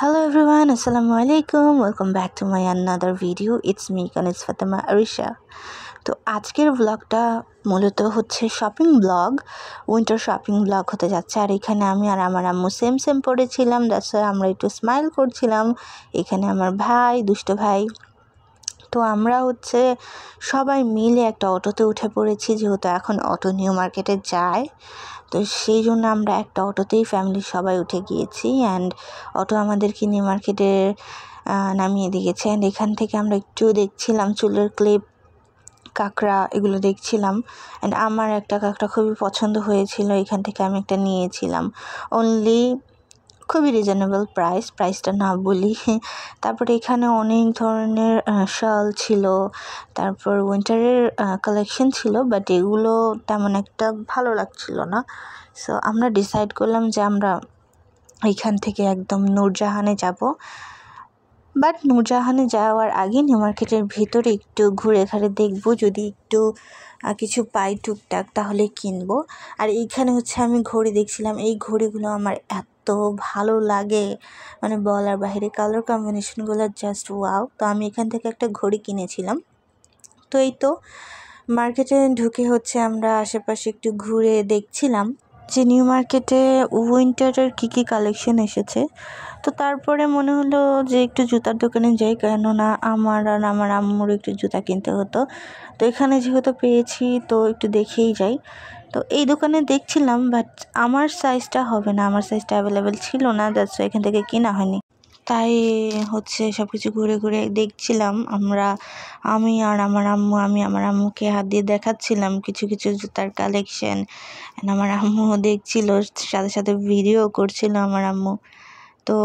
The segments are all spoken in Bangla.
Hello everyone, Assalamu alaikum. Welcome back to my another video. It's me, Kanis Fatima Arisha. তো আজকের ব্লগটা মূলত হচ্ছে shopping blog, winter shopping blog হতে যাচ্ছে। আর এখানে আমি আর আমার আম্মু সেম পড়েছিলাম, দ্যাটস ওয়াই আমরা একটু স্মাইল করছিলাম। এখানে আমার ভাই, দুষ্ট ভাই। তো আমরা সবাই মিলে একটা অটোতে উঠে পড়েছি, যেহেতু এখন অটো নিউ মার্কেটে যায়। তো সেই জন্য আমরা একটা অটোতেই ফ্যামিলির সবাই উঠে গিয়েছি অ্যান্ড অটো আমাদেরকে নিউ মার্কেটে নামিয়ে দিয়েছে। অ্যান্ড এখান থেকে আমরা একটু দেখছিলাম চুলের ক্লিপ, কাঁকড়া, এগুলো দেখছিলাম। অ্যান্ড আমার একটা কাঁকড়া খুবই পছন্দ হয়েছিল, এখান থেকে আমি একটা নিয়েছিলাম। অনলি খুবই রিজনেবল প্রাইসটা না বলি। তারপরে এখানে অনেক ধরনের শাল ছিল, তারপর উইন্টারের কালেকশন ছিল, বাট এগুলো তেমন একটা ভালো লাগছিল না। সো আমরা ডিসাইড করলাম যে আমরা এইখান থেকে একদম নূরজাহানে যাব। বাট নূরজাহানে যাওয়ার আগে নিউ মার্কেটের ভিতরে একটু ঘুরে দেখবো, যদি একটু কিছু পাই টুকটাক তাহলে কিনবো। আর এইখানে আমি ঘড়ি দেখছিলাম, এই ঘড়িগুলো আমার এত ভালো লাগে, মানে বলার বাইরে। কালার কম্বিনেশনগুলো জাস্ট ওয়াও। তো আমি এখান থেকে একটা ঘড়ি কিনেছিলাম। তো এই তো মার্কেটে ঢুকে আমরা আশেপাশে একটু ঘুরে দেখছিলাম যে নিউ মার্কেটে উইন্টারের কী কালেকশন এসেছে। তো তারপরে মনে হলো যে একটু জুতার দোকানে যাই, কেননা আমার আর আমার আম্মুর একটু জুতা কিনতে হতো। তো এখানে যেহেতু পেয়েছি তো একটু দেখেই যাই। তো এই দোকানে দেখছিলাম, বাট আমার সাইজটা হবে না, আমার সাইজটা অ্যাভেলেবেল ছিল না, দ্যাটস এখান থেকে কেনা হয়নি। তাই সব কিছু ঘুরে দেখছিলাম আমি আর আমার আম্মুকে হাত দিয়ে দেখাচ্ছিলাম কিছু জুতার কালেকশন। আমার আম্মুও দেখছিল, সাথে ভিডিও করছিল আমার আম্মু। তো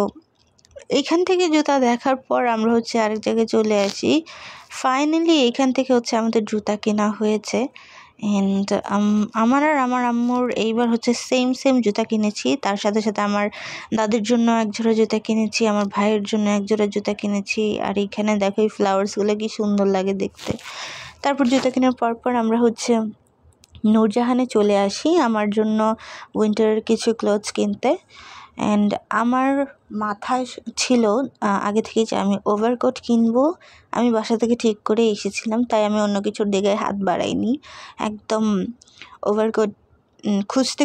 এইখান থেকে জুতা দেখার পর আমরা আরেক জায়গায় চলে আসি। ফাইনালি এইখান থেকে আমাদের জুতা কেনা হয়েছে। অ্যান্ড আমার আর আমার আম্মুর এইবার সেম জুতা কিনেছি। তার সাথে আমার দাদির জন্য এক জোড়া জুতা কিনেছি, আমার ভাইয়ের জন্য এক জোড়া জুতা কিনেছি। আর এইখানে দেখো এই ফ্লাওয়ার্সগুলো কি সুন্দর লাগে দেখতে। তারপর জুতা কেনার পর আমরা নূরজাহানে চলে আসি আমার জন্য উইন্টারের কিছু ক্লোথস কিনতে। অ্যান্ড আমার মাথায় ছিল আগে থেকে যে আমি ওভারকোট কিনবো। আমি বাসা থেকে ঠিক করে এসেছিলাম, তাই আমি অন্য কিছুর দিকে হাত বাড়াইনি। একদম ওভারকোট খুঁজতে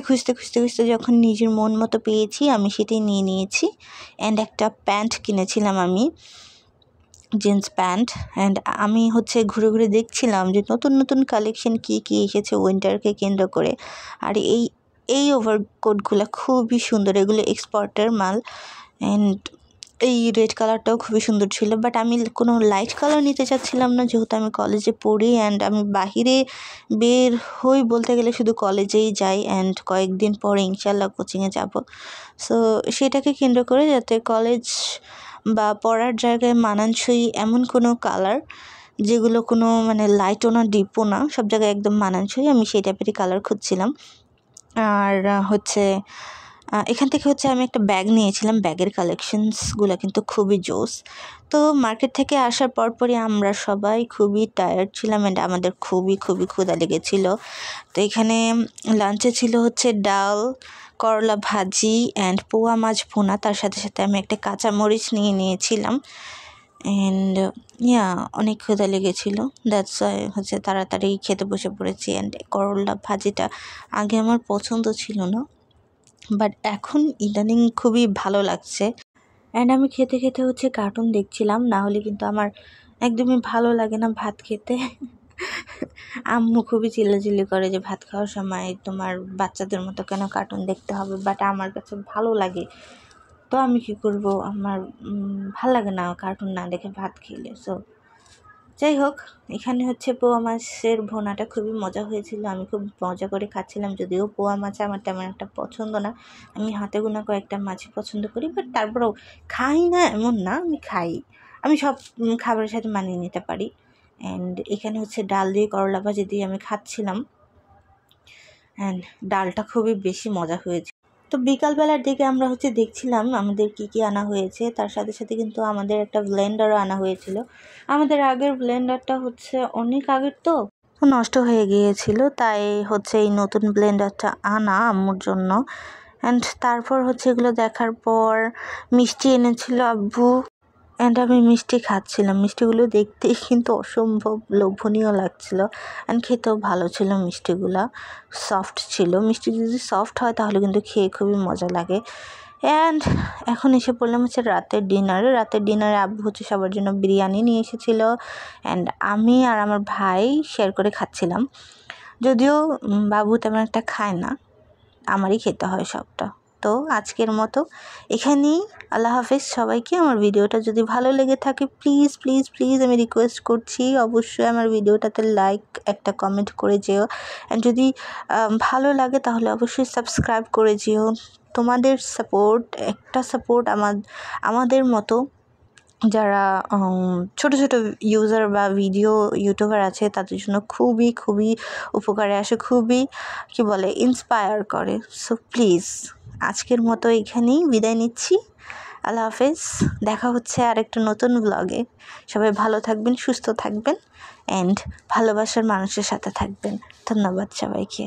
যখন নিজের মন মতো পেয়েছি, আমি সেটাই নিয়ে নিয়েছি। অ্যান্ড একটা প্যান্ট কিনেছিলাম আমি, জিন্স প্যান্ট। অ্যান্ড আমি ঘুরে দেখছিলাম যে নতুন কালেকশন কী এসেছে উইন্টারকে কেন্দ্র করে। আর এই ওভারকোটগুলো খুবই সুন্দর, এগুলো এক্সপোর্টের মাল। অ্যান্ড এই রেড কালারটাও খুবই সুন্দর ছিল, বাট আমি কোনো লাইট কালার নিতে চাচ্ছিলাম না, যেহেতু আমি কলেজে পড়ি অ্যান্ড আমি বাহিরে বের হই বলতে গেলে শুধু কলেজেই যাই। অ্যান্ড কয়েকদিন পরে ইনশাল্লাহ কোচিংয়ে যাব। সো সেটাকে কেন্দ্র করে যাতে কলেজ বা পড়ার জায়গায় মানানসই এমন কোনো কালার, যেগুলো কোনো লাইটও না ডিপও না, সব জায়গায় একদম মানানসই, আমি সেই টাইপেরই কালার খুঁজছিলাম। আর এখান থেকে আমি একটা ব্যাগ নিয়েছিলাম, ব্যাগের কালেকশনসগুলো কিন্তু খুবই জোস। তো মার্কেট থেকে আসার পরই আমরা সবাই খুবই টায়ার্ড ছিলাম অ্যান্ড আমাদের খুবই ক্ষুধা লেগেছিল। তো এখানে লাঞ্চে ছিল ডাল, করলা ভাজি অ্যান্ড পোয়া মাছ ভুনা। তার সাথে আমি একটা কাঁচামরিচ নিয়েছিলাম। অ্যান্ড অনেক ক্ষুধা লেগেছিল, দ্যাটস ওয়াই তাড়াতাড়ি খেতে বসে পড়েছি। অ্যান্ড করলা ভাজিটা আগে আমার পছন্দ ছিল না, বাট এখন ইদানিং খুবই ভালো লাগছে। অ্যান্ড আমি খেতে কার্টুন দেখছিলাম, না হলে কিন্তু আমার একদমই ভালো লাগে না ভাত খেতে। আম্মু খুবই চিল্লাচিল্লি করে যে ভাত খাওয়ার সময় তোমার বাচ্চাদের মতো কেন কার্টুন দেখতে হবে, বাট আমার কাছে ভালো লাগে। তো আমি কী করব, আমার ভাল লাগে না কার্টুন না দেখে ভাত খেলে। সো যাই হোক, এখানে পোয়া মাছের ভোনাটা খুবই মজা হয়েছিল, আমি খুব মজা করে খাচ্ছিলাম। যদিও পোয়া মাছ আমার তেমন একটা পছন্দ না, আমি হাতে গোনা কয়েকটা মাছই পছন্দ করি, বাট তারপরেও খাই না এমন না, আমি খাই। আমি সব খাবারের সাথে মানিয়ে নিতে পারি। অ্যান্ড এখানে ডাল দিয়ে করলা ভাজি দিয়ে আমি খাচ্ছিলাম। অ্যান্ড ডালটা খুবই বেশি মজা হয়েছে। তো বিকালবেলার দিকে আমরা দেখছিলাম আমাদের কী আনা হয়েছে। তার সাথে কিন্তু আমাদের একটা ব্লেন্ডারও আনা হয়েছিল। আমাদের আগের ব্লেন্ডারটা অনেক আগের, তো নষ্ট হয়ে গিয়েছিল, তাই এই নতুন ব্লেন্ডারটা আনা আম্মুর জন্য। অ্যান্ড তারপর হচ্ছে এগুলো দেখার পর মিষ্টি এনেছিল আব্বু, অ্যান্ড আমি মিষ্টি খাচ্ছিলাম। মিষ্টিগুলো দেখতেই কিন্তু অসম্ভব লোভনীয় লাগছিল, অ্যান্ড খেতেও ভালো ছিল। মিষ্টিগুলো সফট ছিল। মিষ্টি যদি সফট হয় তাহলে কিন্তু খেয়ে খুবই মজা লাগে। অ্যান্ড এখন এসে পড়লাম হচ্ছে রাতের ডিনারে আব্বু হচ্ছে সবার জন্য বিরিয়ানি নিয়ে এসেছিলো, অ্যান্ড আমি আর আমার ভাই শেয়ার করে খাচ্ছিলাম। যদিও বাবু তেমন একটা খায় না, আমারই খেতে হয় সবটা। তো আজকের মতো এখানেই, আল্লাহ হাফেজ সবাইকে। আমার ভিডিওটা যদি ভালো লেগে থাকে প্লিজ প্লিজ প্লিজ আমি রিকোয়েস্ট করছি অবশ্যই আমার ভিডিওটাতে লাইক একটা কমেন্ট করে যেও, অ্যান্ড যদি ভালো লাগে তাহলে অবশ্যই সাবস্ক্রাইব করে যেও। তোমাদের একটা সাপোর্ট আমাদের মতো যারা ছোট ছোট ইউজার বা ভিডিও ইউটিউবার আছে তাদের জন্য খুবই খুবই উপকারে আসে, খুবই ইন্সপায়ার করে। সো প্লিজ আজকের মতো এখানেই বিদায় নিচ্ছি। আল্লাহ হাফেজ, দেখা হচ্ছে আরেকটা নতুন ব্লগে। সবাই ভালো থাকবেন, সুস্থ থাকবেন, অ্যান্ড ভালোবাসার মানুষের সাথে থাকবেন। ধন্যবাদ সবাইকে।